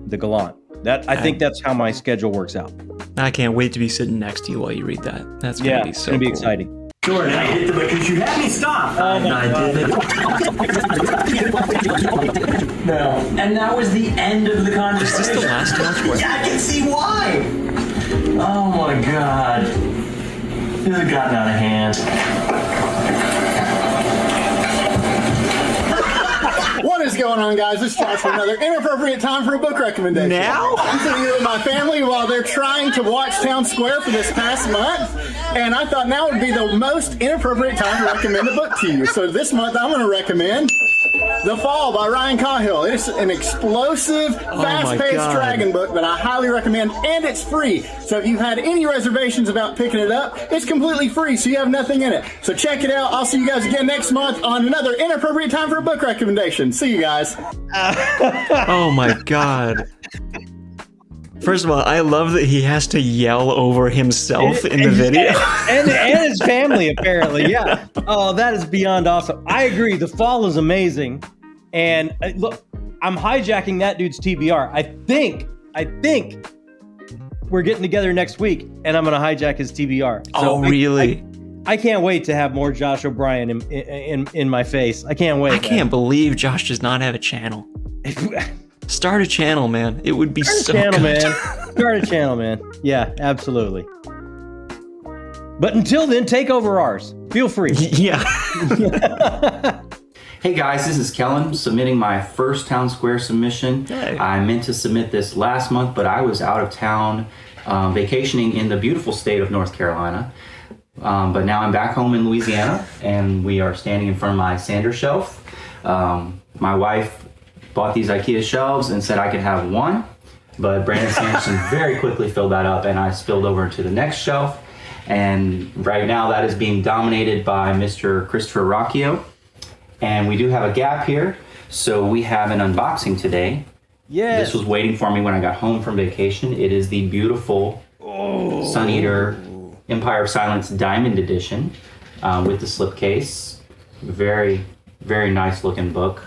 The Gallant. I think that's how my schedule works out. I can't wait to be sitting next to you while you read that. That's gonna be so cool. Exciting. Jordan, I hit the because you had me stop. I did. No. And that was the end of the conversation. Is this the last Town Square? Yeah, I can see why. Oh my God. This has gotten out of hand. What is going on, guys? This is Josh for another inappropriate time for a book recommendation. Now? I'm sitting here with my family while they're trying to watch Town Square for this past month, and I thought now would be the most inappropriate time to recommend a book to you. So this month I'm going to recommend The Fall by Ryan Cahill. It's an explosive, fast-paced dragon book that I highly recommend, and it's free. So if you had any reservations about picking it up, it's completely free, so you have nothing in it. So check it out. I'll see you guys again next month on another inappropriate time for a book recommendation. See you guys. Oh my god. First of all, I love that he has to yell over himself in the video. And his family, apparently. Yeah. Oh, that is beyond awesome. I agree. The Fall is amazing. And look, I'm hijacking that dude's TBR. I think we're getting together next week, and I'm going to hijack his TBR. So really? I can't wait to have more Josh O'Brien in my face. I can't wait. I can't believe Josh does not have a channel. Start a channel, man. It would be so good. Start a channel, man. Yeah, absolutely. But until then, take over ours. Feel free. Yeah. Hey guys, this is Kellen submitting my first Town Square submission. Hey. I meant to submit this last month, but I was out of town vacationing in the beautiful state of North Carolina. But now I'm back home in Louisiana, and we are standing in front of my sander shelf. My wife bought these IKEA shelves and said I could have one, but Brandon Sanderson very quickly filled that up, and I spilled over into the next shelf. And right now that is being dominated by Mr. Christopher Rocchio. And we do have a gap here, so we have an unboxing today. Yes. This was waiting for me when I got home from vacation. It is the beautiful Sun Eater Empire of Silence Diamond Edition with the slipcase. Very, very nice looking book.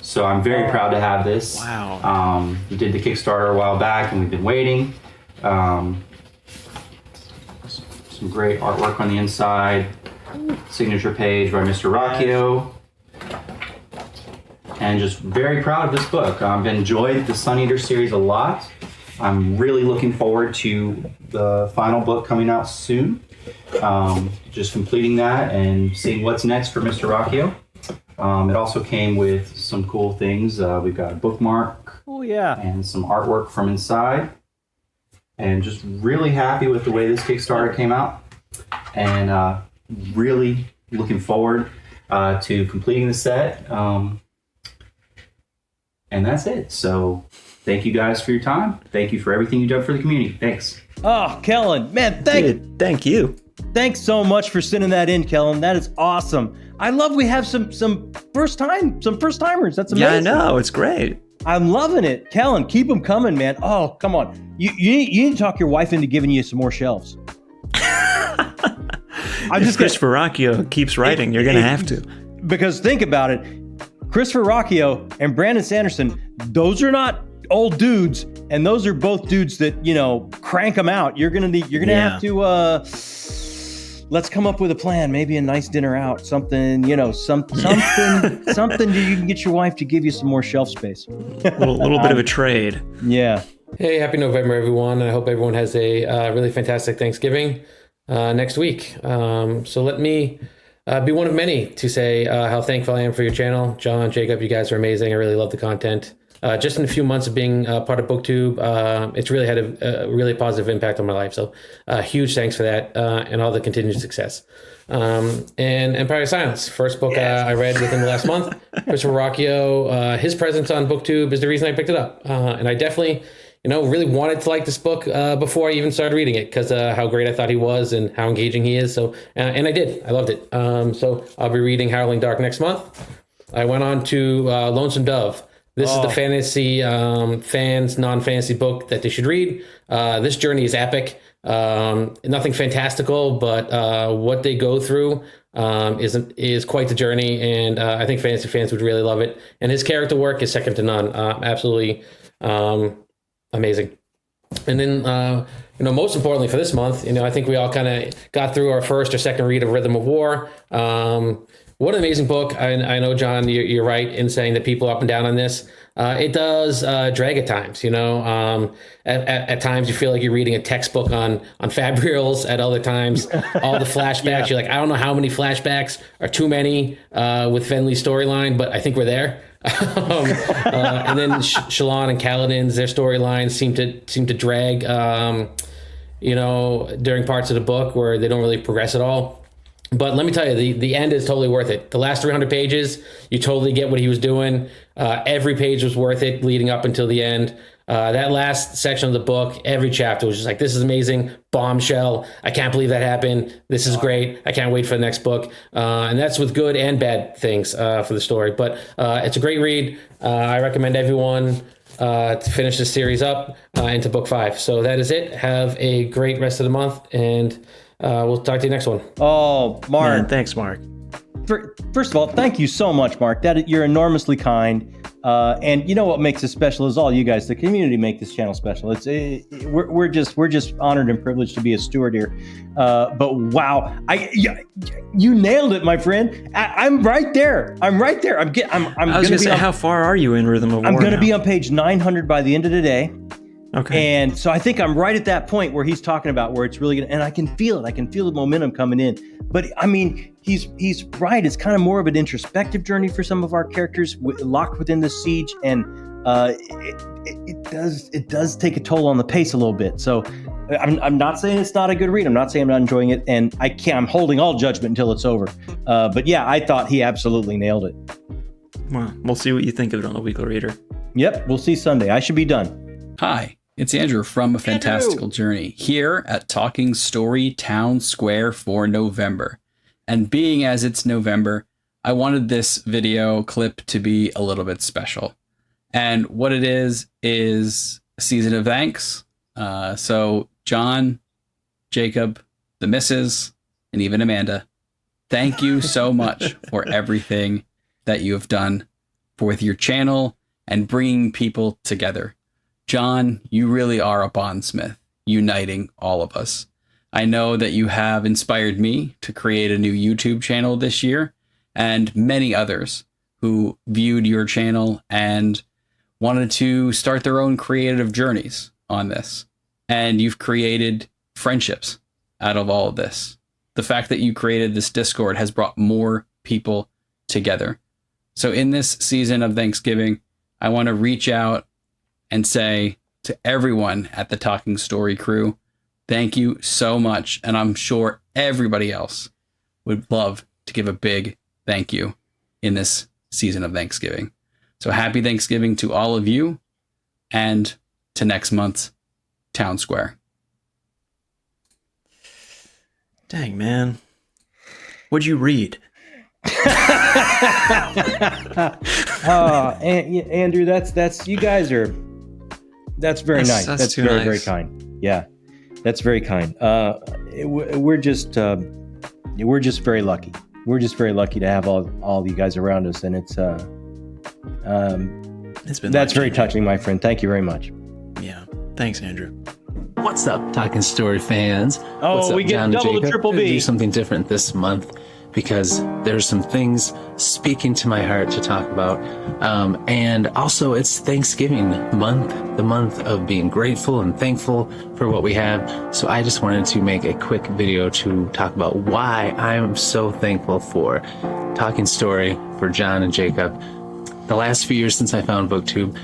So I'm very proud to have this. Wow. We did the Kickstarter a while back, and we've been waiting. Some great artwork on the inside. Signature page by Mr. Rocchio. And just very proud of this book. I've enjoyed the Sun Eater series a lot. I'm really looking forward to the final book coming out soon. Just completing that and seeing what's next for Mr. Rocchio. It also came with some cool things. We've got a bookmark. Oh, yeah. And some artwork from inside. And just really happy with the way this Kickstarter came out. And really looking forward to completing the set. And that's it. So thank you guys for your time. Thank you for everything you've done for the community. Thanks. Oh, Kellen, man, thank you. Thanks so much for sending that in, Kellen. That is awesome. I love we have some first timers. That's amazing. Yeah, I know. It's great. I'm loving it. Kellen, keep them coming, man. Oh, come on. You need to talk your wife into giving you some more shelves. If Christopher Rocchio keeps writing, you're going to have to. Because think about it. Christopher Rocchio and Brandon Sanderson, those are not old dudes, and those are both dudes that, crank them out. You're gonna have to let's come up with a plan, maybe a nice dinner out, something, something something you can get your wife to give you some more shelf space. A little bit of a trade. Yeah. Hey, happy November, everyone. I hope everyone has a really fantastic Thanksgiving next week. So let me be one of many to say how thankful I am for your channel. John, Jacob, you guys are amazing. I really love the content. Just in a few months of being part of BookTube, it's really had a really positive impact on my life. So huge thanks for that and all the continued success. And Empire of Silence, first book I read within the last month. Christopher Rocchio, his presence on BookTube is the reason I picked it up. And I definitely, really wanted to like this book before I even started reading it because how great I thought he was and how engaging he is. So, and I did. I loved it. So I'll be reading Howling Dark next month. I went on to Lonesome Dove. This is the fantasy fans, non-fantasy book that they should read. This journey is epic. Nothing fantastical, but what they go through is quite the journey, and I think fantasy fans would really love it. And his character work is second to none. Absolutely amazing. And then, most importantly for this month, I think we all kind of got through our first or second read of Rhythm of War. what an amazing book. I know, John, you're right in saying that people are up and down on this. It does drag at times, at times you feel like you're reading a textbook on Fabrials. At other times, all the flashbacks, you're like, I don't know how many flashbacks are too many with Fenley's storyline, but I think we're there. And then Shalon and Kaladin's, their storylines seem to drag, during parts of the book where they don't really progress at all. But let me tell you, the end is totally worth it. The last 300 pages, you totally get what he was doing. Every page was worth it leading up until the end. That last section of the book, every chapter was just like, this is amazing, bombshell. I can't believe that happened. This is great. I can't wait for the next book. And that's with good and bad things for the story. But it's a great read. I recommend everyone to finish this series up into book 5. So that is it. Have a great rest of the month, and we'll talk to you next one. Oh, Mark. Man, thanks, Mark. First of all, thank you so much, Mark. That you're enormously kind. And you know what makes it special is all you guys, the community, make this channel special. We're just honored and privileged to be a steward here. But wow, you nailed it, my friend. I'm right there. I'm right there. I was gonna say, how far are you in Rhythm of War? I'm gonna be on page 900 by the end of the day. Okay. And so I think I'm right at that point where he's talking about where it's really gonna, and I can feel it. I can feel the momentum coming in. But I mean, he's right. It's kind of more of an introspective journey for some of our characters locked within the siege, and it does take a toll on the pace a little bit. So I'm not saying it's not a good read. I'm not saying I'm not enjoying it, and I'm holding all judgment until it's over. But yeah, I thought he absolutely nailed it. Well, we'll see what you think of it on the Weekly Reader. Yep, we'll see Sunday. I should be done. Hi. It's Andrew from A Fantastical Journey here at Talking Story Town Square for November. And being as it's November, I wanted this video clip to be a little bit special. And what it is a season of thanks. So John, Jacob, the missus, and even Amanda, thank you so much for everything that you have done with your channel and bringing people together. John, you really are a bondsmith, uniting all of us. I know that you have inspired me to create a new YouTube channel this year, and many others who viewed your channel and wanted to start their own creative journeys on this. And you've created friendships out of all of this. The fact that you created this Discord has brought more people together. So in this season of Thanksgiving, I want to reach out and say to everyone at the Talking Story crew, thank you so much. And I'm sure everybody else would love to give a big thank you in this season of Thanksgiving. So happy Thanksgiving to all of you, and to next month's Town Square. Dang, man. What'd you read? Andrew, that's you guys are. That's very nice. That's very nice. Very kind. Yeah, that's very kind. We're just very lucky. We're just very lucky to have all you guys around us, and it's been that's very touching, my friend. Thank you very much. Yeah, thanks, Andrew. What's up, Talking Story fans? What's up, we get John double Jacob? the triple B. Do something different this month because there's some things speaking to my heart to talk about. And also it's Thanksgiving month, the month of being grateful and thankful for what we have. So I just wanted to make a quick video to talk about why I'm so thankful for Talking Story, for John and Jacob. The last few years since I found BookTube,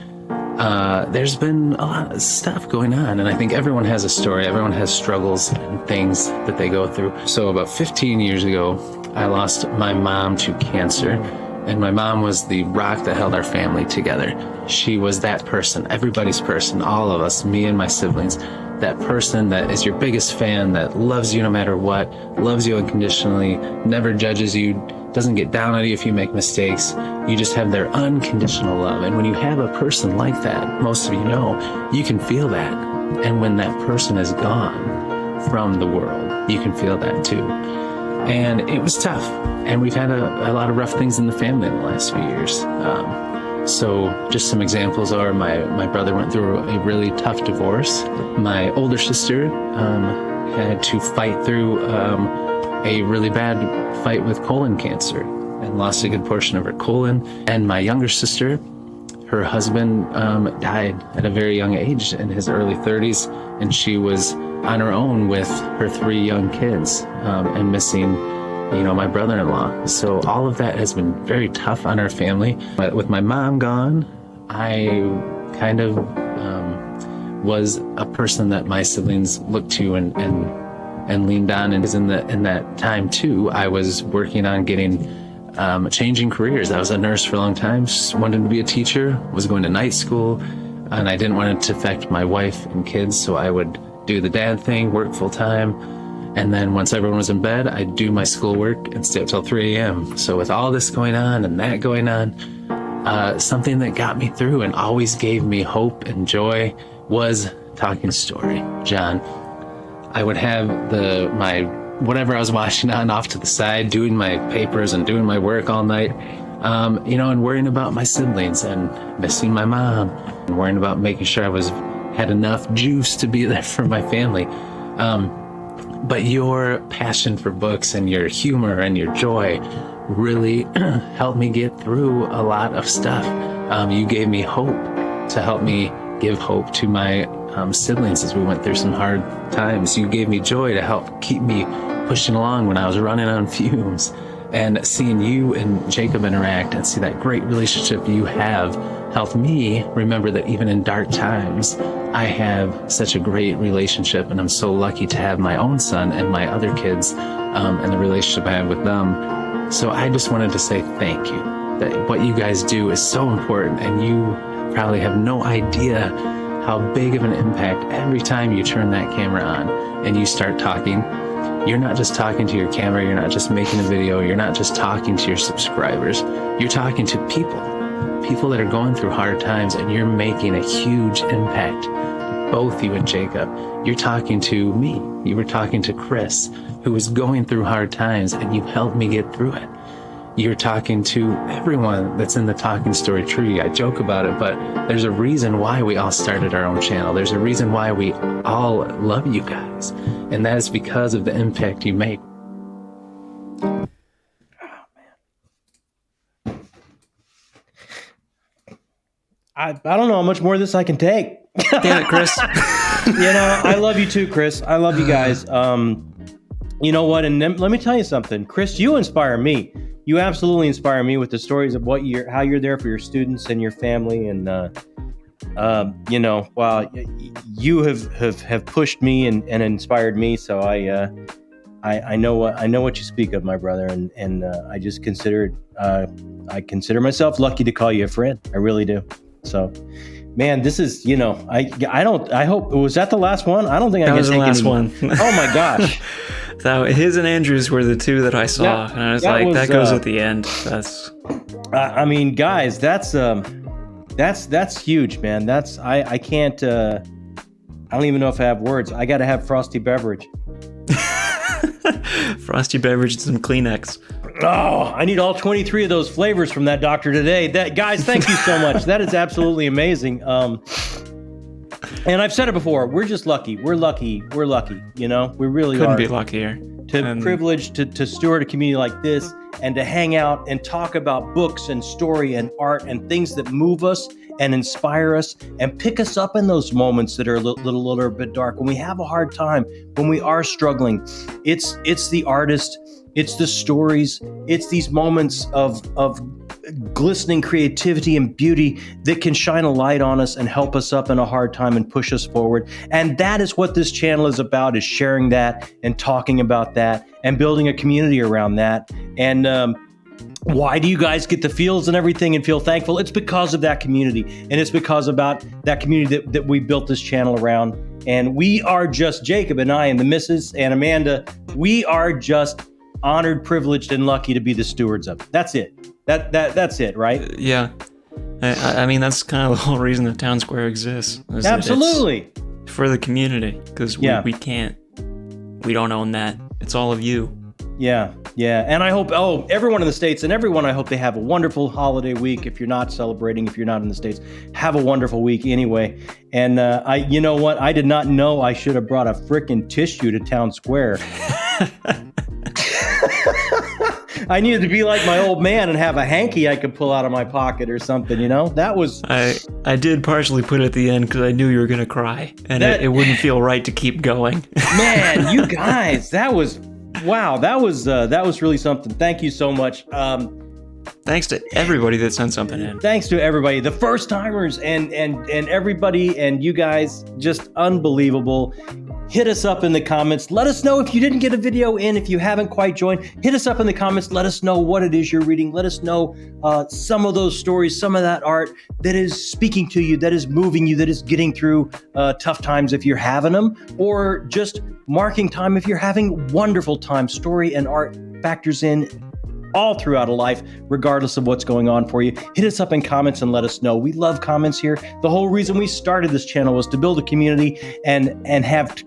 there's been a lot of stuff going on, and I think everyone has a story. Everyone has struggles and things that they go through. So about 15 years ago, I lost my mom to cancer, and my mom was the rock that held our family together. She was that person, everybody's person, all of us, me and my siblings, that person that is your biggest fan, that loves you no matter what, loves you unconditionally, never judges you, doesn't get down on you if you make mistakes. You just have their unconditional love. And when you have a person like that, most of you know, you can feel that. And when that person is gone from the world, you can feel that too. And it was tough. And we've had a lot of rough things in the family in the last few years. So just some examples are my brother went through a really tough divorce. My older sister had to fight through a really bad fight with colon cancer. and lost a good portion of her colon. And my younger sister, her husband died at a very young age in his early 30s, and she was on her own with her 3 young kids and missing, my brother-in-law. So all of that has been very tough on our family. But with my mom gone, I kind of was a person that my siblings looked to and leaned on. And in that time too, I was working on changing careers. I was a nurse for a long time, just wanted to be a teacher, was going to night school, and I didn't want it to affect my wife and kids, so I would do the dad thing, work full time, and then once everyone was in bed, I'd do my schoolwork and stay up till 3 a.m. So with all this going on and that going on, something that got me through and always gave me hope and joy was Talking Story. John, I would have my whatever I was watching on off to the side, doing my papers and doing my work all night, and worrying about my siblings and missing my mom and worrying about making sure I had enough juice to be there for my family. But your passion for books and your humor and your joy really helped me get through a lot of stuff. You gave me hope to help me give hope to my siblings as we went through some hard times. You gave me joy to help keep me pushing along when I was running on fumes. And seeing you and Jakob interact and see that great relationship you have helped me remember that even in dark times, I have such a great relationship, and I'm so lucky to have my own son and my other kids and the relationship I have with them. So I just wanted to say thank you. That what you guys do is so important, and you probably have no idea how big of an impact every time you turn that camera on and you start talking. You're not just talking to your camera, you're not just making a video, you're not just talking to your subscribers, you're talking to people that are going through hard times, and you're making a huge impact. Both you and Jakob. You're talking to me, you were talking to Chris, who was going through hard times, and you helped me get through it. You're talking to everyone that's in the Talking Story tree. I joke about it, but there's a reason why we all started our own channel. There's a reason why we all love you guys, and that is because of the impact you make. I don't know how much more of this I can take. Damn it, Chris. I love you too, Chris. I love you guys. You know what? And let me tell you something, Chris. You inspire me. You absolutely inspire me with the stories of how you're there for your students and your family, and wow, you have pushed me and inspired me. So I know what you speak of, my brother, and I just consider myself lucky to call you a friend. I really do. So, man, this is I hope, was that the last one? I don't think that I can was the take last any one. Oh my gosh. So his and Andrew's were the two that I saw, and I was like, that goes at the end. That's. I mean, guys, that's huge, man. I can't. I don't even know if I have words. I got to have frosty beverage. Frosty beverage and some Kleenex. Oh, I need all 23 of those flavors from that doctor today. Guys, thank you so much. That is absolutely amazing. And I've said it before, we're just lucky. We're lucky. We really Couldn't are. be luckier. Privileged to steward a community like this, and to hang out and talk about books and story and art and things that move us and inspire us and pick us up in those moments that are a little bit dark. When we have a hard time, when we are struggling, it's the artist, it's the stories, it's these moments of glistening creativity and beauty that can shine a light on us and help us up in a hard time and push us forward. And that is what this channel is about, is sharing that and talking about that and building a community around that. And why do you guys get the feels and everything and feel thankful? It's because of that community, and it's because about that community that we built this channel around. And we are just, Jakob and I and the missus and Amanda, we are just honored, privileged, and lucky to be the stewards of it. That's it. That's it, right? Yeah. I mean, that's kind of the whole reason that Town Square exists. Absolutely. For the community, because we don't own that. It's all of you. Yeah. And I hope, everyone in the States and everyone, I hope they have a wonderful holiday week. If you're not celebrating, if you're not in the States, have a wonderful week anyway. And you know what? I did not know I should have brought a frickin' tissue to Town Square. I needed to be like my old man and have a hanky I could pull out of my pocket or something, you know? That was... I did partially put it at the end because I knew you were going to cry, and it wouldn't feel right to keep going. Man, you guys, that was... Wow, that was really something. Thank you so much. Thanks to everybody that sent something in. Thanks to everybody, the first timers and everybody, and you guys, just unbelievable. Hit us up in the comments. Let us know if you didn't get a video in, if you haven't quite joined. Hit us up in the comments. Let us know what it is you're reading. Let us know some of those stories, some of that art that is speaking to you, that is moving you, that is getting through tough times if you're having them, or just marking time if you're having wonderful time. Story and art factors in all throughout a life, regardless of what's going on for you. Hit us up in comments and let us know. We love comments here. The whole reason we started this channel was to build a community and have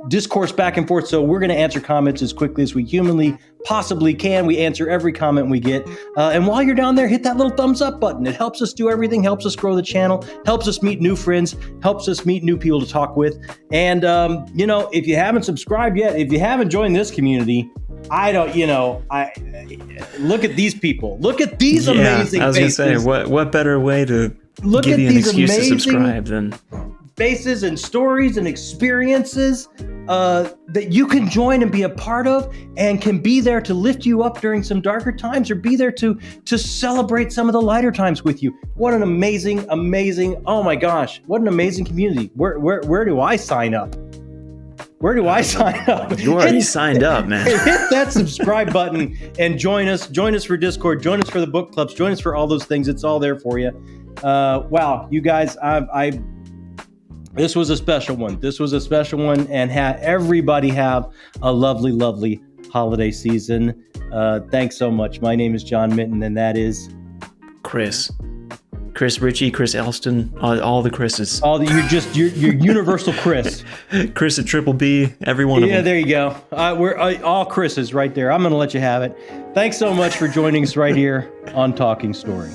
discourse back and forth. So we're going to answer comments as quickly as we humanly possibly can. We answer every comment we get. And while you're down there, hit that little thumbs up button. It helps us do everything, helps us grow the channel, helps us meet new friends, helps us meet new people to talk with. And, you know, if you haven't subscribed yet, if you haven't joined this community, look at these people. Look at these amazing faces. I was going to say, what better way to give you an excuse to subscribe than... faces and stories and experiences that you can join and be a part of, and can be there to lift you up during some darker times, or be there to celebrate some of the lighter times with you. What an amazing, oh my gosh, what an amazing community. Where do I sign up? Where do I sign up? You already signed up, man. Hit that subscribe button and join us. Join us for Discord. Join us for the book clubs. Join us for all those things. It's all there for you. Wow, you guys, this was a special one. This was a special one, and everybody have a lovely, lovely holiday season. Thanks so much. My name is John Minton, and that is Chris Ritchey, Chris Elston, all the Chris's. You're universal Chris. Chris at Triple B, every one of them. Yeah, there you go. We're all Chris's right there. I'm going to let you have it. Thanks so much for joining us right here on Talking Story.